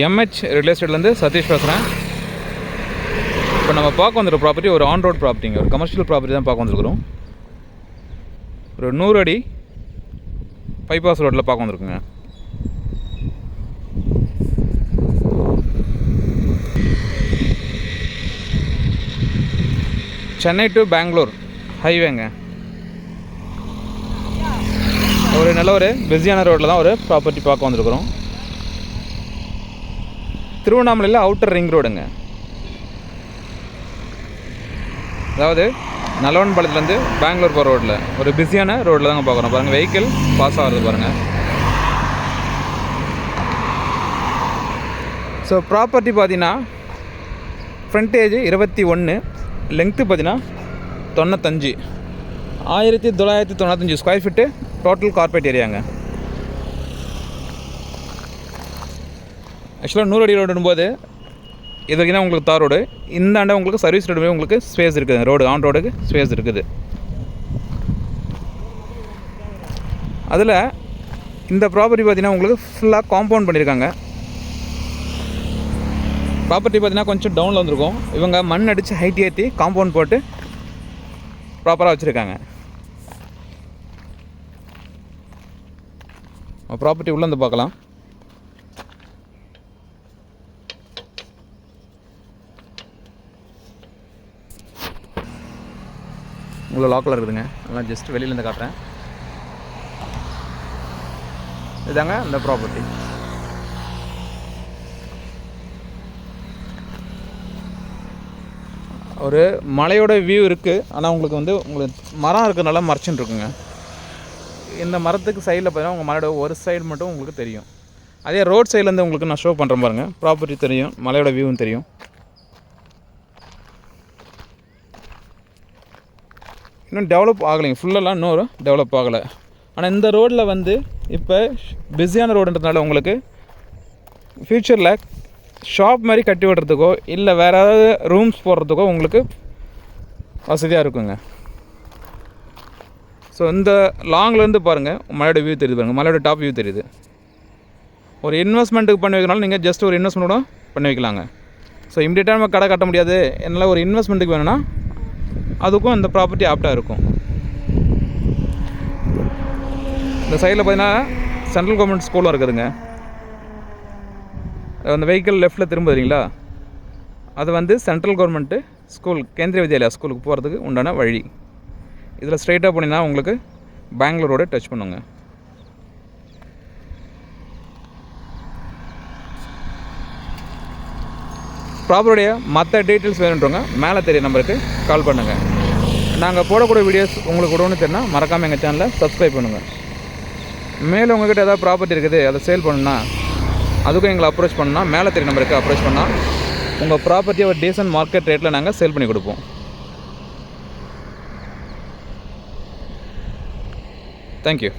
MH real எஸ்டேட்லேருந்து Satish பேசுகிறேன். இப்போ நம்ம பார்க்க வந்துருக்க ப்ராப்பர்ட்டி ஒரு ஆன் ரோட் ப்ராப்பர்ட்டிங்க, ஒரு கமர்ஷியல் ப்ராப்பர்ட்டி தான் பார்க்க வந்துருக்குறோம். ஒரு 100 அடி பைபாஸ் ரோட்டில் பார்க்க வந்துருக்குங்க. சென்னை டு பெங்களூர் ஹைவேங்க. ஒரு நல்ல ஒரு பிஸியான ரோட்டில் தான் ஒரு ப்ராப்பர்ட்டி பார்க்க வந்துருக்குறோம். திருவண்ணாமலையில் அவுட்டர் ரிங் ரோடுங்க. அதாவது நல்லவன்பாளையத்துலேருந்து பெங்களூர் போகிற ரோட்டில் ஒரு பிஸியான ரோட்டில் தாங்க பார்க்குறோம். பாருங்கள், வெஹிக்கிள் பாஸ் ஆகிறது பாருங்கள். ஸோ ப்ராப்பர்ட்டி பார்த்தீங்கன்னா ஃப்ரண்டேஜ் 21, லெங்க்த்து பார்த்தீங்கன்னா 95, 1995 ஸ்கொயர் ஃபீட்டு டோட்டல் கார்பரேட் ஏரியாங்க. ஆக்சுவலாக 100 அடி ரோடும்போது இது வரைக்கும் தான் உங்களுக்கு தார் ரோடு. இந்த ஆண்டை உங்களுக்கு சர்வீஸ் ரோடுமே உங்களுக்கு ஸ்பேஸ் இருக்குது. ரோடு ஆன் ரோடுக்கு ஸ்பேஸ் இருக்குது. அதில் இந்த ப்ராப்பர்ட்டி பார்த்திங்கன்னா உங்களுக்கு ஃபுல்லாக காம்பவுண்ட் பண்ணியிருக்காங்க. ப்ராப்பர்ட்டி பார்த்திங்கன்னா கொஞ்சம் டவுனில் வந்திருக்கும். இவங்க மண் அடித்து ஹைட் ஏற்றி காம்பவுண்ட் போட்டு ப்ராப்பராக வச்சுருக்காங்க. ப்ராப்பர்ட்டி உள்ளே வந்து பார்க்கலாம். உள்ள லாக்கில் இருக்குதுங்க. அதெல்லாம் ஜஸ்ட் வெளியிலேருந்து காட்டுறேன். இதாங்க இந்த ப்ராப்பர்ட்டி. ஒரு மலையோட வியூ இருக்குது. ஆனால் உங்களுக்கு மரம் இருக்கிறதுனால மறைச்சுன்னு இருக்குங்க. இந்த மரத்துக்கு சைடில் பார்த்தீங்கன்னா உங்கள் மலையோட ஒரு சைடு மட்டும் உங்களுக்கு தெரியும். அதே ரோட் சைட்லேருந்து உங்களுக்கு நான் ஷோ பண்ணுறேன் பாருங்கள். ப்ராப்பர்ட்டி தெரியும், மலையோட வியூவும் தெரியும். இன்னும் டெவலப் ஆகலைங்க, ஃபுல்லெல்லாம் இன்னும் டெவலப் ஆகலை. ஆனால் இந்த ரோட்டில் இப்போ பிஸியான ரோடுன்றதுனால உங்களுக்கு ஃப்யூச்சரில் ஷாப் மாதிரி கட்டி விடுறதுக்கோ இல்லை வேறு ஏதாவது ரூம்ஸ் போடுறதுக்கோ உங்களுக்கு வசதியாக இருக்குங்க. ஸோ இந்த லாங்லேருந்து பாருங்கள், மலையோட வியூ தெரியுது பாருங்கள். மலையோட டாப் வியூ தெரியுது. ஒரு இன்வெஸ்ட்மெண்ட்டுக்கு பண்ணி வைக்கனாலும் நீங்கள் ஜஸ்ட் ஒரு இன்வெஸ்ட்மெண்ட் கூட பண்ணி வைக்கலாங்க. ஸோ இம்மிடியட்டாக நம்ம கடை கட்ட முடியாது, என்னால் ஒரு இன்வெஸ்ட்மெண்ட்டுக்கு வேணும்னா அதுக்கும் இந்த ப்ராப்பர்ட்டி ஆப்டாக இருக்கும். இந்த சைடில் பார்த்தீங்கன்னா சென்ட்ரல் கவர்மெண்ட் ஸ்கூலும் இருக்குதுங்க. அந்த வெஹிக்கிள் லெஃப்ட்டில் திரும்ப வரீங்களா, அது central government school, Kendriya Vidyalaya ஸ்கூலுக்கு போகிறதுக்கு உண்டான வழி. இதில் ஸ்ட்ரைட்டாக போனீங்கன்னா உங்களுக்கு பெங்களூர் ரோடு டச் பண்ணுங்க. ப்ராப்பர்ட்டிய மற்ற டீட்டெயில்ஸ் வேணுன்றவங்க மேலே தெரிய நம்பருக்கு கால் பண்ணுங்கள். நாங்கள் போடக்கூடிய வீடியோஸ் உங்களுக்கு விடணும்னு தெரியுன்னா மறக்காமல் எங்கள் சேனலை சப்ஸ்கிரைப் பண்ணுங்கள். மேலே உங்கள்கிட்ட ஏதாவது ப்ராப்பர்ட்டி இருக்குது, அதை சேல் பண்ணுன்னா அதுக்கும் எங்களை அப்ரோச் பண்ணால் மேலே தெரிய நம்பருக்கு அப்ரோச் பண்ணால் உங்கள் ப்ராப்பர்ட்டியை ஒரு டீசன்ட் மார்க்கெட் ரேட்டில் நாங்கள் சேல் பண்ணி கொடுப்போம். Thank you.